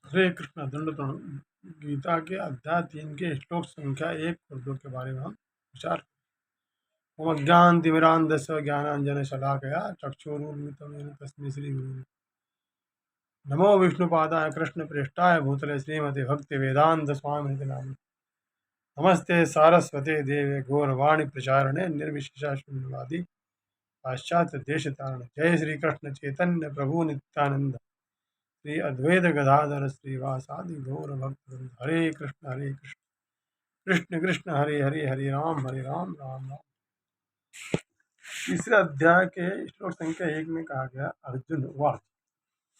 हरे कृष्ण दंड प्रणम। गीता के अध्याय 3 के श्लोक संख्या 1 और 2 के बारे में हम विचार। ओम ज्ञानतिमिरान्धस्य ज्ञानाञ्जनशलाकया चक्षुरुन्मिलितं येन तस्मै श्रीगुरुवे नमो विष्णुपादाय कृष्णप्रेष्ठाय भूतले श्रीमते भक्तिवेदान्त स्वामिनिति नामिने। नमस्ते सारस्वते देवे गौरवाणी प्रचारणे निर्विशेषा शून्यवादी पाश्चात्य देशतारणे। जय श्री कृष्ण चैतन्य प्रभु नित्यानंद श्री अद्वैत गदाधर श्रीवासादि गौर भक्त। हरे कृष्ण कृष्ण कृष्ण हरे हरे, हरे राम राम राम। तीसरे अध्याय के श्लोक संख्या 1 में कहा गया, अर्जुन वाच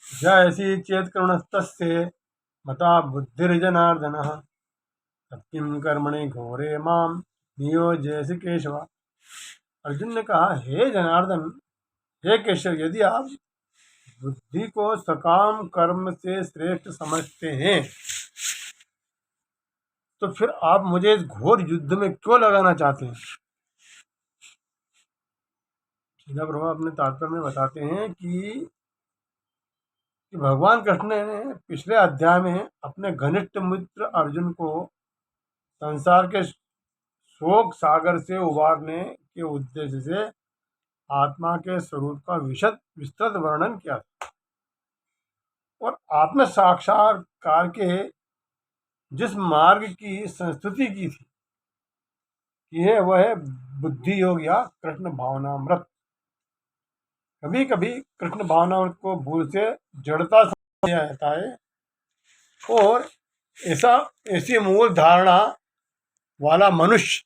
जयसी चेत करुणस्तस्य मता बुद्धिर्जनार्दन तत्किं कर्मणि घोरे माम नियोजयसि केशव। अर्जुन ने कहा, हे जनार्दन, हे केशव, यदि आप बुद्धि को सकाम कर्म से श्रेष्ठ समझते हैं तो फिर आप मुझे इस घोर युद्ध में क्यों लगाना चाहते हैं। श्रीला प्रभु अपने तात्पर्य में बताते हैं कि भगवान कृष्ण ने पिछले अध्याय में अपने घनिष्ठ मित्र अर्जुन को संसार के शोक सागर से उबारने के उद्देश्य से आत्मा के स्वरूप का विस्तृत वर्णन किया था और आत्म साक्षात्कार के जिस मार्ग की संस्तुति की थी कि है वह है बुद्धि योग या कृष्ण भावनामृत। कभी कभी कृष्ण भावनामृत को भूल से जड़ता समझा जाता है और ऐसी मूल धारणा वाला मनुष्य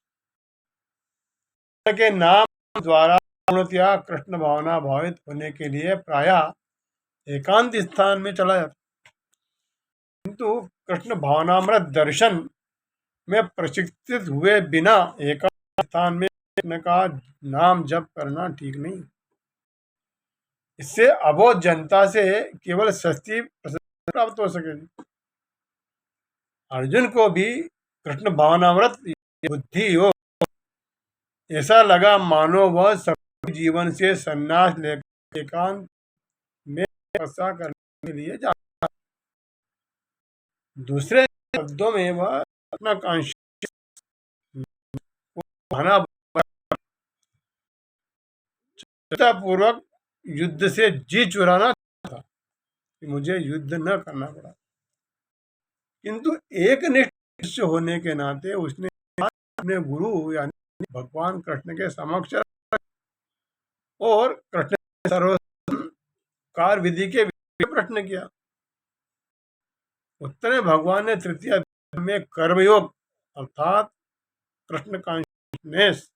के नाम द्वारा पूर्णतया कृष्ण भावना भावित होने के लिए प्रायः एकांत स्थान में चला जाता, किंतु कृष्ण भावनामृत दर्शन में प्रशिक्षित हुए बिना एकांत स्थान में कृष्ण का नाम जप करना ठीक नहीं। इससे अबोध जनता से केवल सस्ती प्रशंसा प्राप्त हो सकेगी। अर्जुन को भी कृष्ण भावनामृत बुद्धि हो ऐसा लगा मानो वह सभी जीवन से संन्यास लेकर एकांत में तपस्या करने के लिए जा। दूसरे शब्दों में वह अपना पूर्वक युद्ध से जी चुराना था कि मुझे युद्ध न करना पड़ा, किंतु एक निष्ठ होने के नाते उसने अपने गुरु यानी भगवान कृष्ण के समक्ष और कृष्ण सर्वकार विधि के प्रश्न किया। उत्तर में भगवान ने तृतीय अध्याय में कर्मयोग अर्थात कृष्ण कॉन्शियसनेस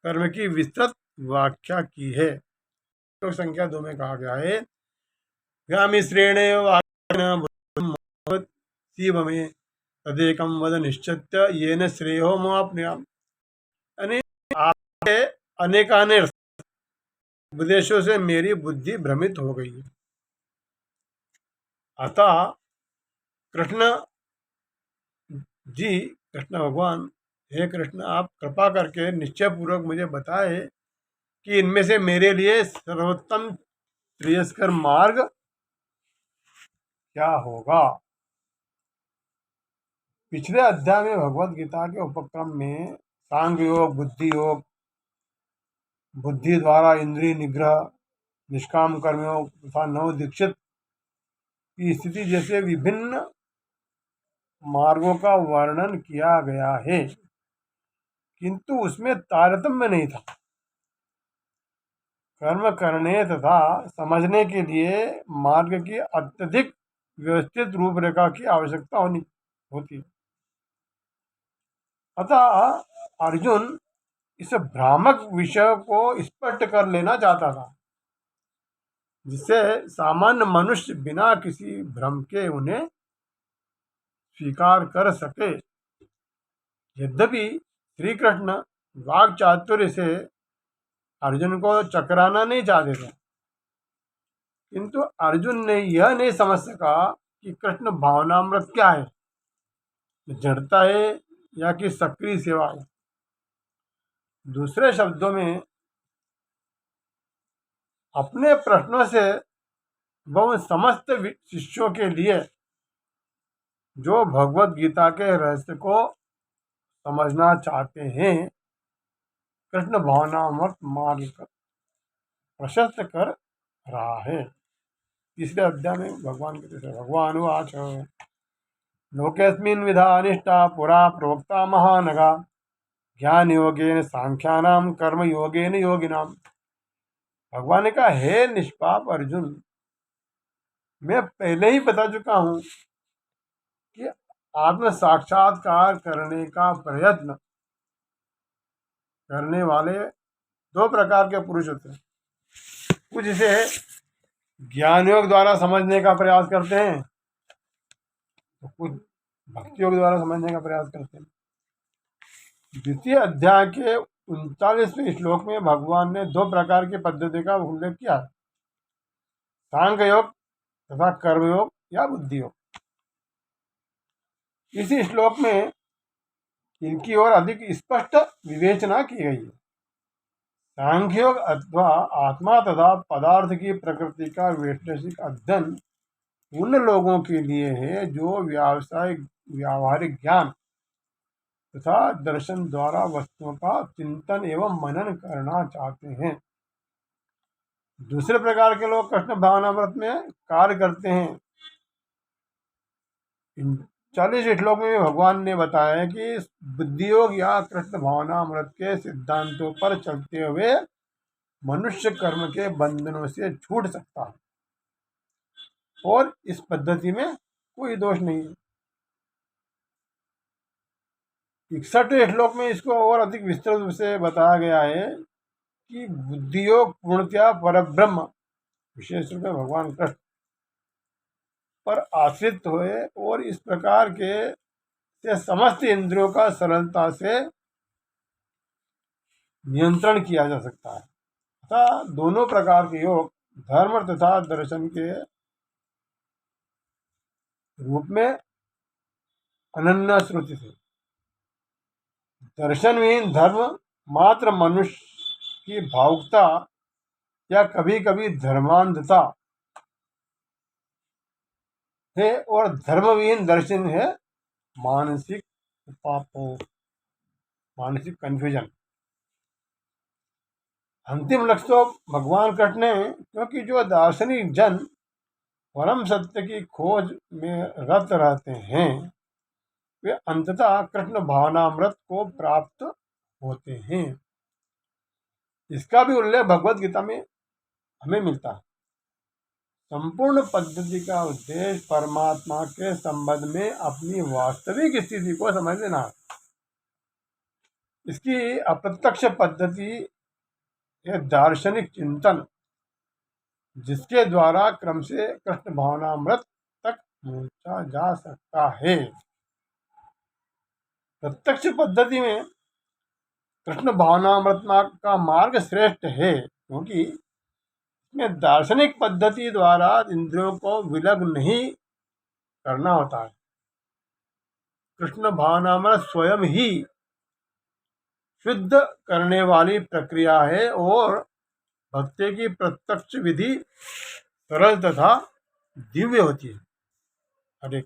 कर्म की विस्तृत व्याख्या की है। तो संख्या 2 में कहा गया है, व्यामिश्रेण शिव में तदेकम वद निश्चित्य येन श्रेयो माप्नुयाम। यानी आपके अनेकानेक उपदेशों से मेरी बुद्धि भ्रमित हो गई है। अतः कृष्ण जी, कृष्ण भगवान, हे कृष्ण, आप कृपा करके निश्चय पूर्वक मुझे बताए कि इनमें से मेरे लिए सर्वोत्तम श्रेयस्कर मार्ग क्या होगा। पिछले अध्याय में भगवत गीता के उपक्रम में सांग योग, बुद्धि योग, बुद्धि द्वारा इंद्रिय निग्रह, निष्काम कर्मयोग तथा नव दीक्षित की स्थिति जैसे विभिन्न मार्गों का वर्णन किया गया है, किंतु उसमें तारतम्य नहीं था। कर्म करने तथा समझने के लिए मार्ग की अत्यधिक व्यवस्थित रूपरेखा की आवश्यकता होती है। अतः अर्जुन इस भ्रामक विषय को स्पष्ट कर लेना चाहता था, जिससे सामान्य मनुष्य बिना किसी भ्रम के उन्हें स्वीकार कर सके। यद्यपि श्री कृष्ण वाक् चातुर्य से अर्जुन को चकराना नहीं चाहते थे, किंतु अर्जुन ने यह नहीं समझ सका कि कृष्ण भावनामृत क्या है, जड़ता है या कि सक्रिय सेवा है। दूसरे शब्दों में अपने प्रश्नों से वह उन समस्त शिष्यों के लिए जो भगवत गीता के रहस्य को समझना चाहते हैं कृष्ण भावनामृत मार्ग प्रशस्त कर रहा है। तीसरे अध्याय में भगवान कहते हैं, भगवान वाच लोकेस्मिन् विधा अनिष्टा पुरा प्रोक्ता महानगा ज्ञान योगेन सांख्यानाम कर्म योगेन योगिनाम। भगवान ने कहा, हे निष्पाप अर्जुन, मैं पहले ही बता चुका हूं कि आत्म साक्षात्कार करने का प्रयत्न करने वाले दो प्रकार के पुरुष होते हैं। कुछ इसे ज्ञान योग द्वारा समझने का प्रयास करते हैं, तो कुछ भक्ति योग द्वारा समझने का प्रयास करते हैं। द्वितीय अध्याय के 39वें श्लोक में भगवान ने दो प्रकार की पद्धति का उल्लेख किया, सांख्य योग तथा कर्मयोग या बुद्धि योग। इसी श्लोक में इनकी ओर अधिक स्पष्ट विवेचना की गई है। सांख्य योग अथवा आत्मा तथा पदार्थ की प्रकृति का वैश्लेषिक अध्ययन उन लोगों के लिए है जो व्यावहारिक ज्ञान तथा दर्शन द्वारा वस्तुओं का चिंतन एवं मनन करना चाहते हैं। दूसरे प्रकार के लोग कृष्ण भावनामृत में कार्य करते हैं। 40 श्लोक में भगवान ने बताया कि बुद्धि योग या कृष्ण भावनामृत के सिद्धांतों पर चलते हुए मनुष्य कर्म के बंधनों से छूट सकता है और इस पद्धति में कोई दोष नहीं है। 61 श्लोक में इसको और अधिक विस्तृत रूप से बताया गया है कि बुद्धि योग पूर्णतया परब्रह्म विशेष रूप में भगवान कृष्ण पर आश्रित हुए और इस प्रकार के से समस्त इंद्रियों का सरलता से नियंत्रण किया जा सकता है तथा दोनों प्रकार के योग धर्म तथा दर्शन के रूप में अनन्य श्रुति थे। दर्शनविहीन धर्म मात्र मनुष्य की भावुकता या कभी कभी धर्मांधता है और धर्मविहीन दर्शन है मानसिक पापों, मानसिक कंफ्यूजन। अंतिम लक्ष्य तो भगवान कृष्ण ने, क्योंकि जो दार्शनिक जन परम सत्य की खोज में रत रहते हैं वे अंततः कृष्ण भावनामृत को प्राप्त होते हैं। इसका भी उल्लेख भगवत गीता में हमें मिलता है। संपूर्ण पद्धति का उद्देश्य परमात्मा के संबंध में अपनी वास्तविक स्थिति को समझ लेना है। इसकी अप्रत्यक्ष पद्धति है दार्शनिक चिंतन, जिसके द्वारा क्रम से कृष्ण भावनामृत तक पहुंचा जा सकता है। प्रत्यक्ष पद्धति में कृष्ण भावनामृत का मार्ग श्रेष्ठ है, क्योंकि इसमें दार्शनिक पद्धति द्वारा इंद्रियों को विलग नहीं करना होता है। कृष्ण भावनामृत स्वयं ही शुद्ध करने वाली प्रक्रिया है और भक्ति की प्रत्यक्ष विधि सरल तथा दिव्य होती है। हरे